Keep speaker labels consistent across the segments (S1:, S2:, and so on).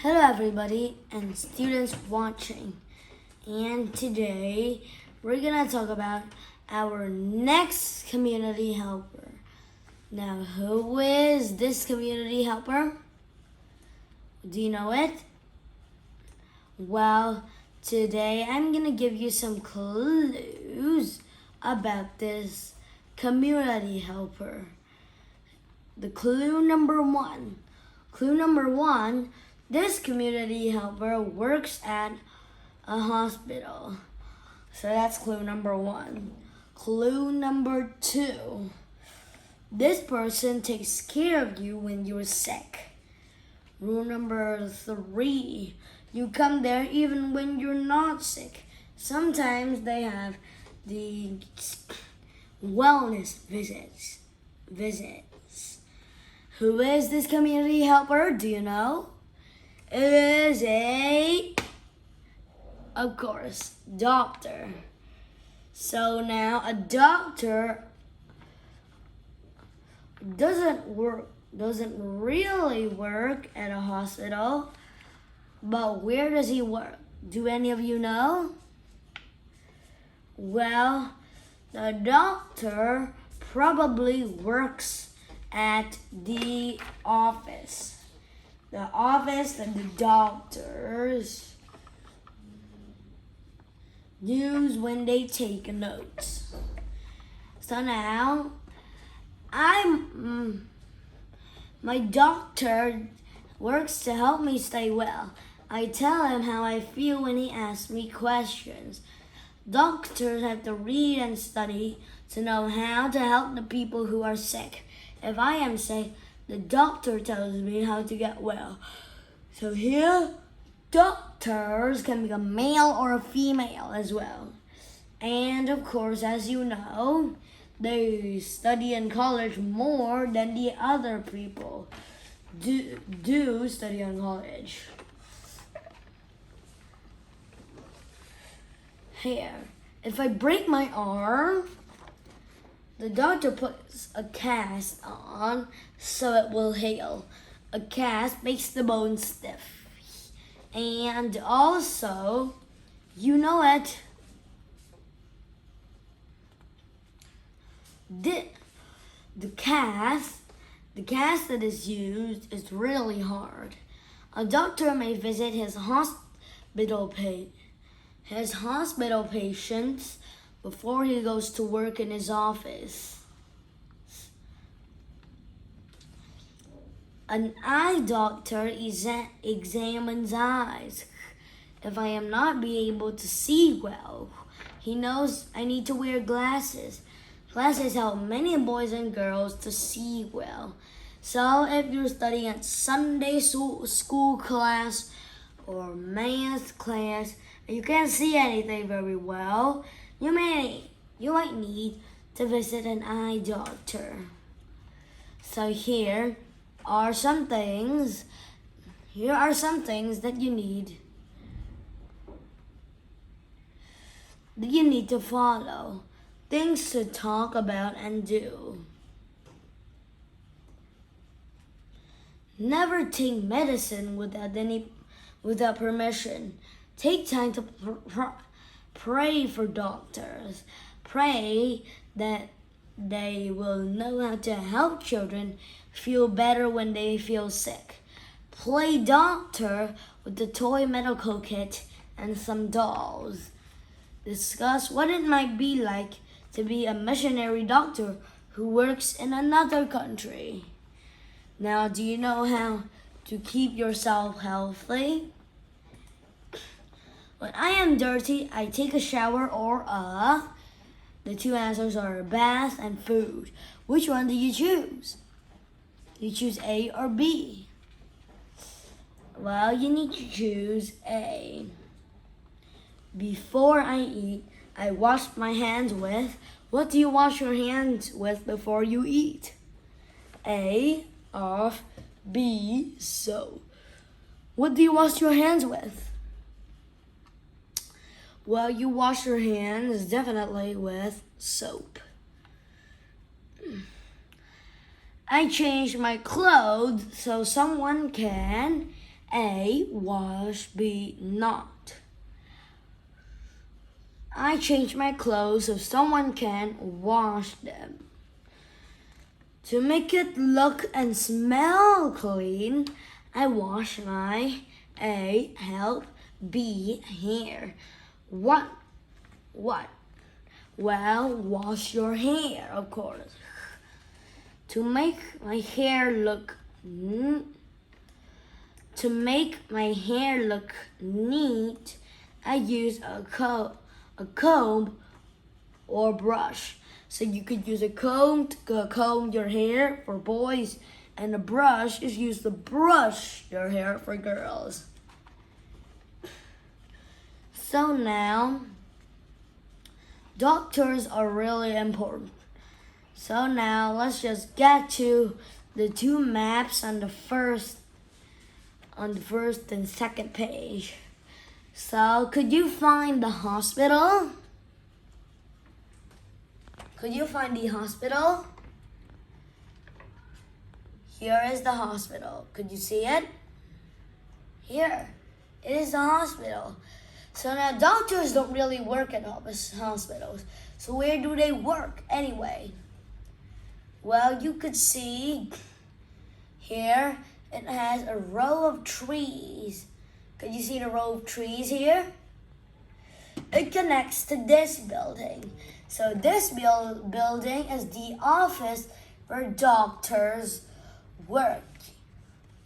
S1: Hello everybody and students watching, and today we're gonna talk about our next community helper. Now, who is this community helper? Do you know it? Well, today I'm gonna give you some clues about this community helper. The clue number one. This community helper works at a hospital. So that's clue number one. Clue number two. This person takes care of you when you're sick. Rule number three. You come there even when you're not sick. Sometimes they have the wellness visits. Who is this community helper? Do you know? It is of course, doctor. So now a doctor doesn't really work at a hospital, but where does he work? Do any of you know? Well, the doctor probably works at the office. The office that the doctors use when they take notes. So now, my doctor works to help me stay well. I tell him how I feel when he asks me questions. Doctors have to read and study to know how to help the people who are sick. If I am sick, the doctor tells me how to get well. So here, doctors can be a male or a female as well. And of course, as you know, they study in college more than the other people do study in college. Here, if I break my arm, the doctor puts a cast on so it will heal. A cast makes the bone stiff. And also, you know it, the cast that is used is really hard. A doctor may visit his hospital patients before he goes to work in his office. An eye doctor examines eyes. If I am not be able to see well, he knows I need to wear glasses. Glasses help many boys and girls to see well. So if you're studying at Sunday school class or math class and you can't see anything very well, you might need to visit an eye doctor. So here are some things that you need to follow. Things to talk about and do. Never take medicine without permission. Take time to pray for doctors. Pray that they will know how to help children feel better when they feel sick. Play doctor with the toy medical kit and some dolls. Discuss what it might be like to be a missionary doctor who works in another country. Now, do you know how to keep yourself healthy? When I am dirty, I take a shower or the two answers are a bath and food. Which one do you choose? Do you choose A or B? Well, you need to choose A. Before I eat, I wash my hands with. What do you wash your hands with before you eat? A, off, B, soap. What do you wash your hands with? Well, you wash your hands definitely with soap. I changed my clothes so someone can A. Wash. B. Not. I change my clothes so someone can wash them. To make it look and smell clean, I wash my A. Help. B. Hair. What? Well, wash your hair, of course. To make my hair look neat, I use a comb or brush. So you could use a comb to comb your hair for boys, and a brush is used to brush your hair for girls. So now, doctors are really important. So now let's just get to the two maps on the first and second page. So could you find the hospital? Could you find the hospital? Here is the hospital. Could you see it? Here. It is the hospital. So now doctors don't really work at hospitals. So where do they work anyway? Well, you could see here it has a row of trees. Could you see the row of trees here? It connects to this building. So this building is the office where doctors work.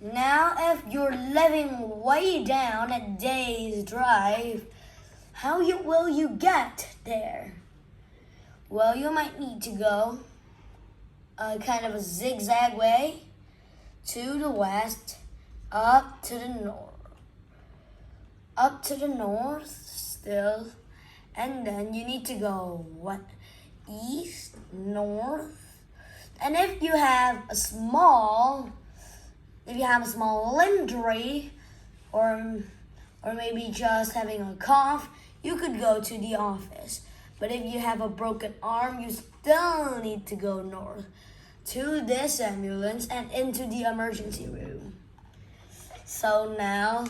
S1: Now, if you're living way down a day's drive, how will you get there? Well, you might need to go kind of a zigzag way to the west, up to the north still, and then you need to go east, north, and if you have a small injury, or maybe just having a cough, you could go to the office. But if you have a broken arm, you still need to go north to this ambulance and into the emergency room. So now,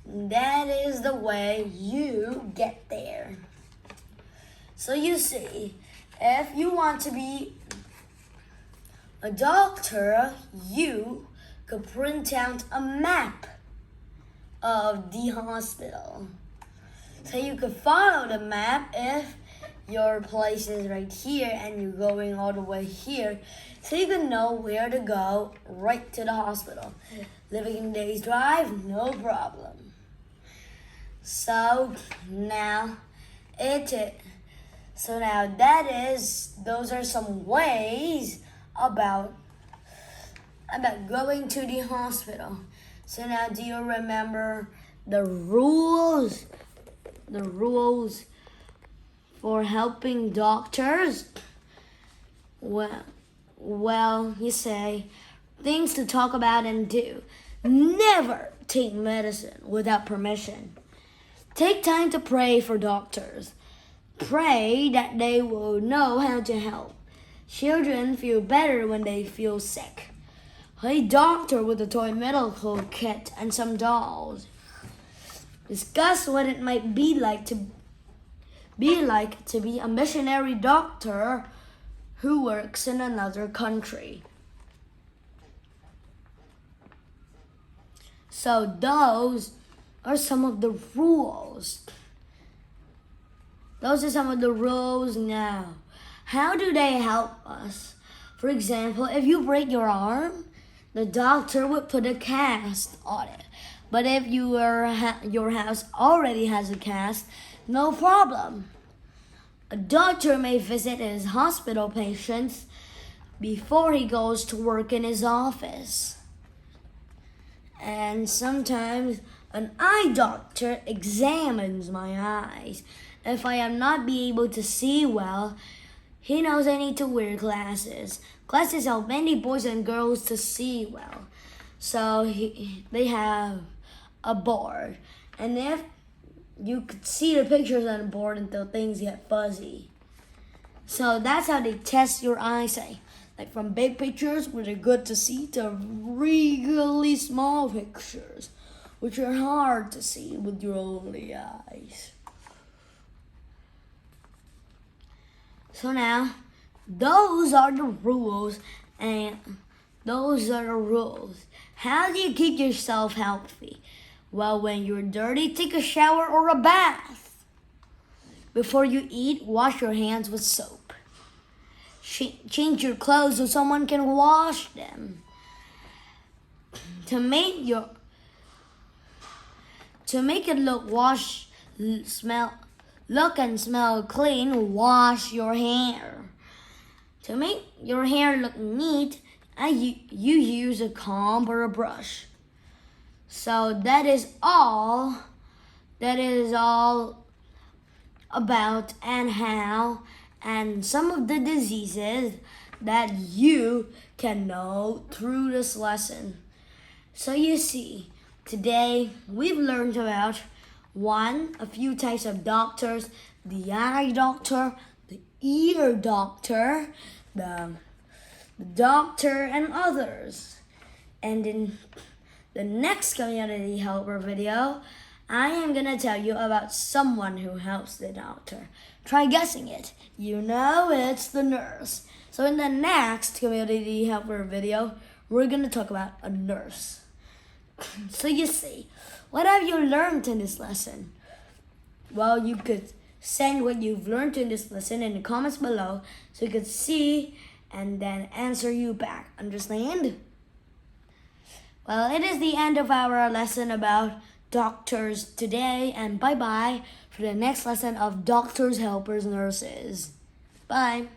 S1: that is the way you get there. So you see, if you want to be a doctor, you could print out a map of the hospital. So you could follow the map if your place is right here and you're going all the way here. So you can know where to go right to the hospital. Living in a day's drive, no problem. So now those are some ways about going to the hospital. So now, do you remember the rules for helping doctors? Well, you say things to talk about and do. Never take medicine without permission. Take time to pray for doctors. Pray that they will know how to help. Children feel better when they feel sick. A doctor with a toy medical kit and some dolls. Discuss what it might be like to be a missionary doctor who works in another country. So those are some of the rules. Those are some of the rules now. How do they help us? For example, if you break your arm, the doctor would put a cast on it. But if your house already has a cast, no problem. A doctor may visit his hospital patients before he goes to work in his office. And sometimes an eye doctor examines my eyes. If I am not be able to see well, he knows I need to wear glasses. Glasses help many boys and girls to see well. So they have a board. And if you could see the pictures on the board until things get fuzzy. So that's how they test your eyesight. Like from big pictures where they're good to see to really small pictures which are hard to see with your only eyes. So now, those are the rules, and those are the rules. How do you keep yourself healthy? Well, when you're dirty, take a shower or a bath. Before you eat, wash your hands with soap. Change your clothes so someone can wash them. To make it look and smell clean, wash your hair. To make your hair look neat, you use a comb or a brush. So that is all about and how and some of the diseases that you can know through this lesson. So you see, today we've learned about a few types of doctors: the eye doctor, the ear doctor, the doctor, and others. And in the next community helper video, I am gonna tell you about someone who helps the doctor. Try guessing it. You know it's the nurse. So in the next community helper video, we're gonna talk about a nurse. So you see, what have you learned in this lesson? Well, you could send what you've learned in this lesson in the comments below so you could see and then answer you back. Understand? Well, it is the end of our lesson about doctors today, and bye-bye for the next lesson of doctors, helpers, nurses. Bye.